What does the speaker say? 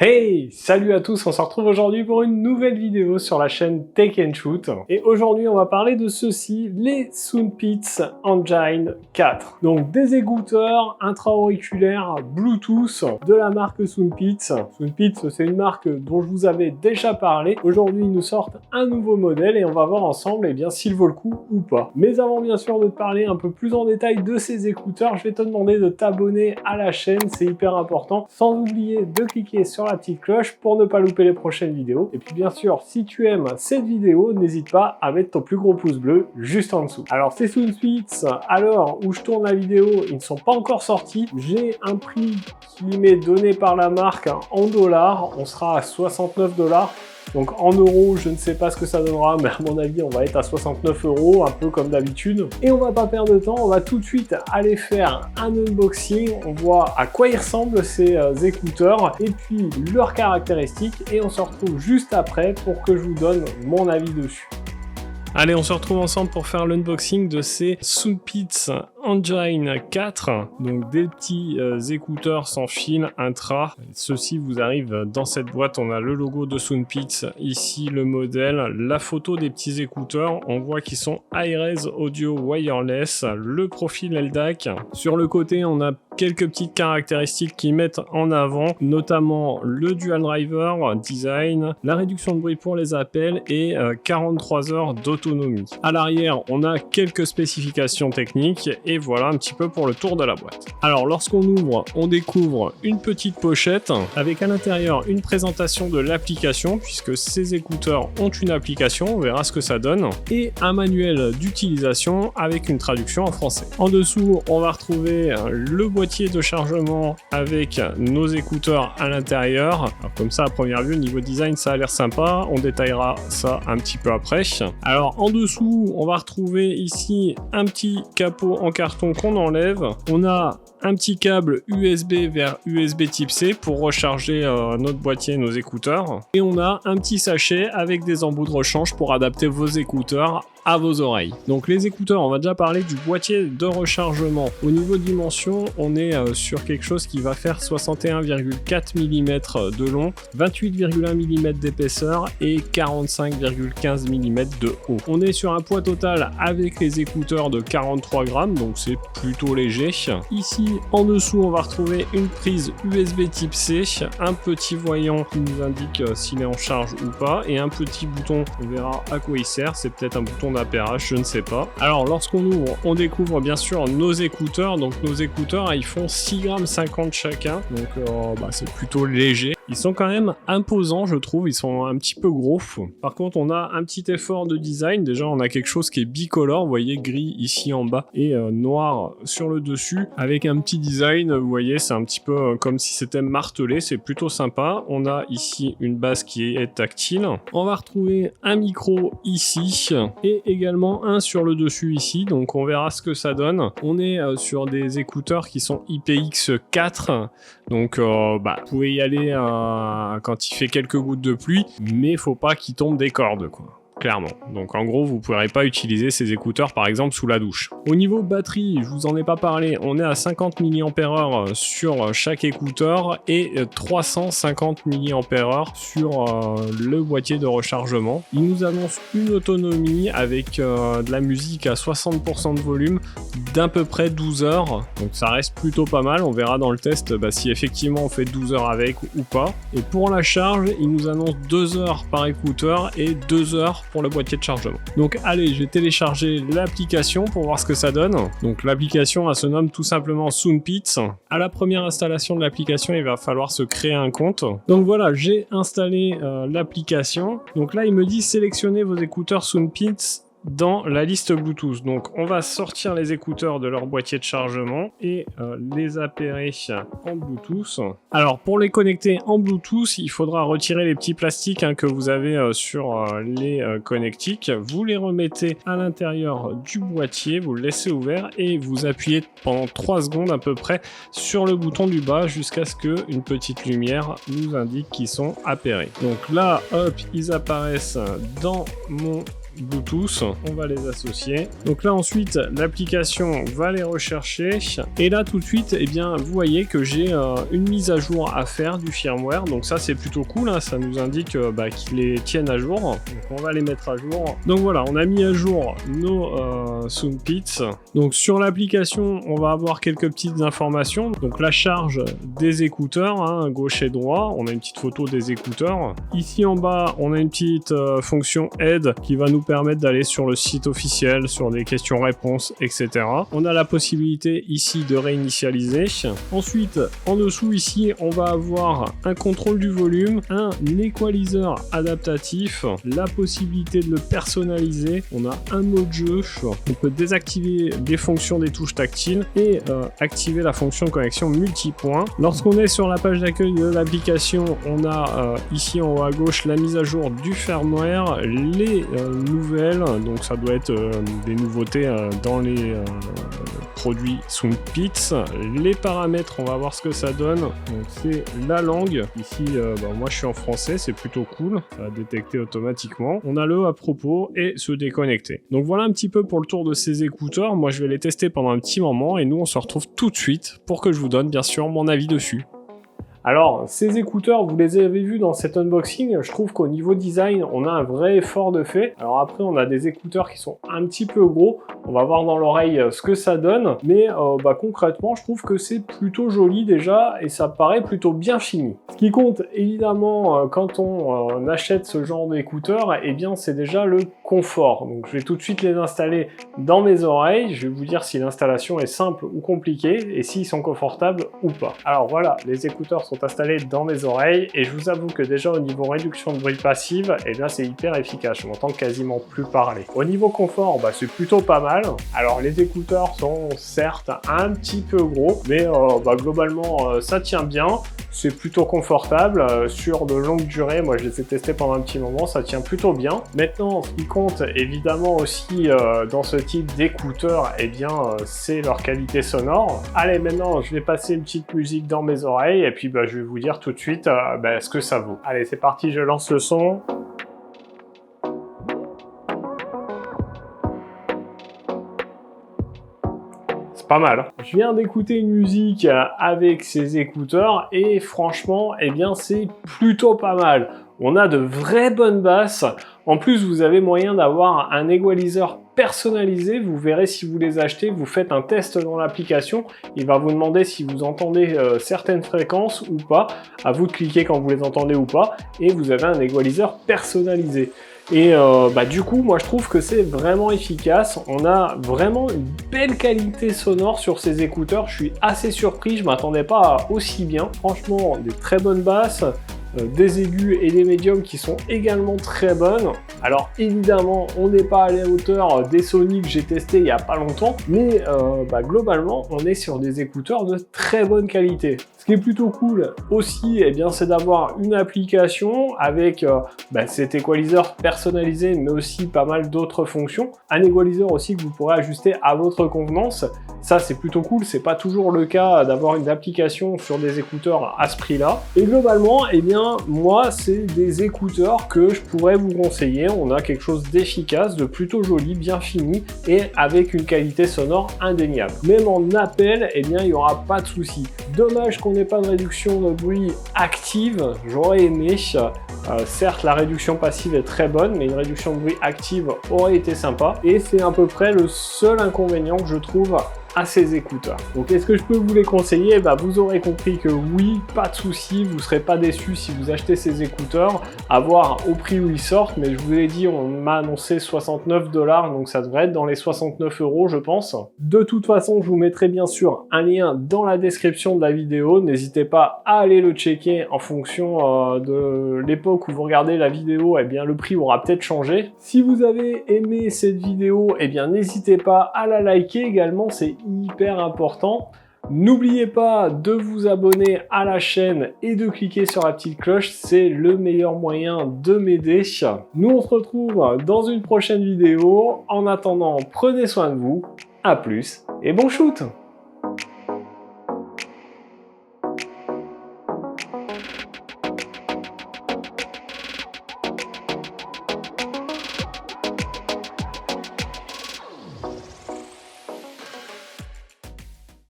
Hey, salut à tous, on se retrouve aujourd'hui pour une nouvelle vidéo sur la chaîne Tech & Shoot. Et aujourd'hui, on va parler de ceci, les SoundPits Engine 4. Donc des écouteurs intra-auriculaires Bluetooth de la marque SoundPits. SoundPits, c'est une marque dont je vous avais déjà parlé. Aujourd'hui, ils nous sortent un nouveau modèle et on va voir ensemble s'il vaut le coup ou pas. Mais avant bien sûr de te parler un peu plus en détail de ces écouteurs, je vais te demander de t'abonner à la chaîne, c'est hyper important. Sans oublier de cliquer sur la petite cloche pour ne pas louper les prochaines vidéos. Et puis bien sûr, si tu aimes cette vidéo, n'hésite pas à mettre ton plus gros pouce bleu juste en dessous. Alors ces SoundPits, à l'heure où je tourne la vidéo, ils ne sont pas encore sortis. J'ai un prix qui m'est donné par la marque en dollars. On sera à 69 $. Donc en euros, je ne sais pas ce que ça donnera, mais à mon avis, on va être à 69 €, un peu comme d'habitude. Et on va pas perdre de temps, on va tout de suite aller faire un unboxing. On voit à quoi ils ressemblent ces écouteurs et puis leurs caractéristiques. Et on se retrouve juste après pour que je vous donne mon avis dessus. Allez, on se retrouve ensemble pour faire l'unboxing de ces SoundPits Engine 4, donc des petits écouteurs sans fil intra. Ceci vous arrive dans cette boîte. On a le logo de SoundPits, ici le modèle, la photo des petits écouteurs. On voit qu'ils sont Hi-Res Audio Wireless, le profil LDAC. Sur le côté, on a quelques petites caractéristiques qui mettent en avant, notamment le dual driver design, la réduction de bruit pour les appels et 43 heures d'autonomie. À l'arrière, on a quelques spécifications techniques et voilà un petit peu pour le tour de la boîte. Alors lorsqu'on ouvre, on découvre une petite pochette avec à l'intérieur une présentation de l'application, puisque ces écouteurs ont une application, on verra ce que ça donne, et un manuel d'utilisation avec une traduction en français. En dessous, on va retrouver le boîtier de chargement avec nos écouteurs à l'intérieur. Alors comme ça, à première vue, niveau design, ça a l'air sympa. On détaillera ça un petit peu après. Alors en dessous, on va retrouver ici un petit capot en carton qu'on enlève. On a un petit câble USB vers USB type C pour recharger notre boîtier, nos écouteurs. Et on a un petit sachet avec des embouts de rechange pour adapter vos écouteurs à vos oreilles. Donc les écouteurs, on va déjà parler du boîtier de rechargement. Au niveau dimension, on est sur quelque chose qui va faire 61,4 mm de long, 28,1 mm d'épaisseur et 45,15 mm de haut. On est sur un poids total avec les écouteurs de 43 grammes, donc c'est plutôt léger. Ici, en dessous, on va retrouver une prise USB type C, un petit voyant qui nous indique s'il est en charge ou pas, et un petit bouton, on verra à quoi il sert, c'est peut-être un bouton d'appairage, je ne sais pas. Alors lorsqu'on ouvre, on découvre bien sûr nos écouteurs. Donc nos écouteurs, ils font 6,50 g chacun, donc c'est plutôt léger. Ils sont quand même imposants, je trouve, ils sont un petit peu gros. Par contre, on a un petit effort de design. Déjà, on a quelque chose qui est bicolore, vous voyez, gris ici en bas et noir sur le dessus, avec un petit design, vous voyez, c'est un petit peu comme si c'était martelé, c'est plutôt sympa. On a ici une base qui est tactile. On va retrouver un micro ici et également un sur le dessus ici, donc on verra ce que ça donne. On est sur des écouteurs qui sont IPX4, donc vous pouvez y aller quand il fait quelques gouttes de pluie, mais faut pas qu'il tombe des cordes, quoi. Clairement. Donc en gros, vous ne pourrez pas utiliser ces écouteurs par exemple sous la douche. Au niveau batterie, je vous en ai pas parlé, on est à 50 mAh sur chaque écouteur et 350 mAh sur le boîtier de rechargement. Il nous annonce une autonomie avec de la musique à 60% de volume d'à peu près 12 heures. Donc ça reste plutôt pas mal. On verra dans le test si effectivement on fait 12 heures avec ou pas. Et pour la charge, il nous annonce 2 heures par écouteur et 2 heures pour le boîtier de chargement. Donc allez, j'ai téléchargé l'application pour voir ce que ça donne. Donc l'application, elle se nomme tout simplement SoundPits. À la première installation de l'application, il va falloir se créer un compte. Donc voilà, j'ai installé l'application. Donc là, il me dit sélectionnez vos écouteurs SoundPits dans la liste Bluetooth. Donc on va sortir les écouteurs de leur boîtier de chargement et les appairer en Bluetooth. Alors pour les connecter en Bluetooth, il faudra retirer les petits plastiques que vous avez sur les connectiques. Vous les remettez à l'intérieur du boîtier, vous le laissez ouvert et vous appuyez pendant 3 secondes à peu près sur le bouton du bas jusqu'à ce qu'une petite lumière nous indique qu'ils sont appairés. Donc là, hop, ils apparaissent dans mon Bluetooth. On va les associer. Donc là ensuite, l'application va les rechercher. Et là tout de suite, eh bien, vous voyez que j'ai une mise à jour à faire du firmware. Donc ça c'est plutôt cool, hein. Ça nous indique qu'ils les tiennent à jour. Donc on va les mettre à jour. Donc voilà, on a mis à jour nos SoundPits. Donc sur l'application, on va avoir quelques petites informations. Donc la charge des écouteurs, hein, gauche et droit. On a une petite photo des écouteurs. Ici en bas, on a une petite fonction aide qui va nous permettre d'aller sur le site officiel, sur des questions-réponses, etc. On a la possibilité ici de réinitialiser. Ensuite, en dessous ici, on va avoir un contrôle du volume, un equalizer adaptatif, la possibilité de le personnaliser. On a un mode jeu, on peut désactiver des fonctions des touches tactiles et activer la fonction de connexion multipoint. Lorsqu'on est sur la page d'accueil de l'application, on a ici en haut à gauche la mise à jour du firmware, les nouvelles, donc ça doit être des nouveautés dans les produits SoundPits. Les paramètres, on va voir ce que ça donne. Donc c'est la langue. Ici, moi je suis en français, c'est plutôt cool. Ça va détecter automatiquement. On a le à propos et se déconnecter. Donc voilà un petit peu pour le tour de ces écouteurs. Moi je vais les tester pendant un petit moment et nous on se retrouve tout de suite pour que je vous donne bien sûr mon avis dessus. Alors, ces écouteurs, vous les avez vus dans cet unboxing, je trouve qu'au niveau design, on a un vrai effort de fait. Alors après, on a des écouteurs qui sont un petit peu gros, on va voir dans l'oreille ce que ça donne, mais concrètement, je trouve que c'est plutôt joli déjà, et ça paraît plutôt bien fini. Ce qui compte, évidemment, quand on achète ce genre d'écouteurs, eh bien, c'est déjà le confort. Donc, je vais tout de suite les installer dans mes oreilles, je vais vous dire si l'installation est simple ou compliquée, et s'ils sont confortables ou pas. Alors voilà, les écouteurs sont installés dans mes oreilles et je vous avoue que déjà au niveau réduction de bruit passive, et bien c'est hyper efficace, je m'entends quasiment plus parler. Au niveau confort, c'est plutôt pas mal. Alors les écouteurs sont certes un petit peu gros, mais globalement ça tient bien, c'est plutôt confortable, sur de longues durées, moi je les ai testés pendant un petit moment, ça tient plutôt bien. Maintenant, ce qui compte évidemment aussi dans ce type d'écouteurs, eh bien c'est leur qualité sonore. Allez, maintenant je vais passer une petite musique dans mes oreilles et puis je vais vous dire tout de suite ce que ça vaut. Allez, c'est parti, je lance le son. C'est pas mal. Je viens d'écouter une musique avec ces écouteurs et franchement, eh bien, c'est plutôt pas mal. On a de vraies bonnes basses. En plus, vous avez moyen d'avoir un equalizer personnalisé. Vous verrez si vous les achetez, vous faites un test dans l'application. Il va vous demander si vous entendez certaines fréquences ou pas. À vous de cliquer quand vous les entendez ou pas. Et vous avez un equalizer personnalisé. Et du coup, moi je trouve que c'est vraiment efficace. On a vraiment une belle qualité sonore sur ces écouteurs. Je suis assez surpris, je m'attendais pas à aussi bien. Franchement, des très bonnes basses. Des aigus et des médiums qui sont également très bonnes. Alors évidemment, on n'est pas à la hauteur des Sony que j'ai testé il n'y a pas longtemps, mais globalement, on est sur des écouteurs de très bonne qualité. Ce qui est plutôt cool aussi, eh bien, c'est d'avoir une application avec cet equalizer personnalisé, mais aussi pas mal d'autres fonctions. Un equalizer aussi que vous pourrez ajuster à votre convenance. Ça, c'est plutôt cool. C'est pas toujours le cas d'avoir une application sur des écouteurs à ce prix-là. Et globalement, eh bien, moi, c'est des écouteurs que je pourrais vous conseiller. On a quelque chose d'efficace, de plutôt joli, bien fini et avec une qualité sonore indéniable. Même en appel, eh bien, il n'y aura pas de souci. Dommage qu'on n'ait pas de réduction de bruit active. J'aurais aimé. Certes, la réduction passive est très bonne, mais une réduction de bruit active aurait été sympa. Et c'est à peu près le seul inconvénient que je trouve à ces écouteurs. Donc est-ce que je peux vous les conseiller? Vous aurez compris que oui, pas de souci, vous ne serez pas déçus si vous achetez ces écouteurs, à voir au prix où ils sortent, mais je vous l'ai dit, on m'a annoncé 69 $, donc ça devrait être dans les 69 € je pense. De toute façon, je vous mettrai bien sûr un lien dans la description de la vidéo, n'hésitez pas à aller le checker en fonction de l'époque où vous regardez la vidéo, eh bien le prix aura peut-être changé. Si vous avez aimé cette vidéo, eh bien n'hésitez pas à la liker également, c'est hyper important. N'oubliez pas de vous abonner à la chaîne et de cliquer sur la petite cloche, c'est le meilleur moyen de m'aider. Nous on se retrouve dans une prochaine vidéo. En attendant, prenez soin de vous, à plus et bon shoot!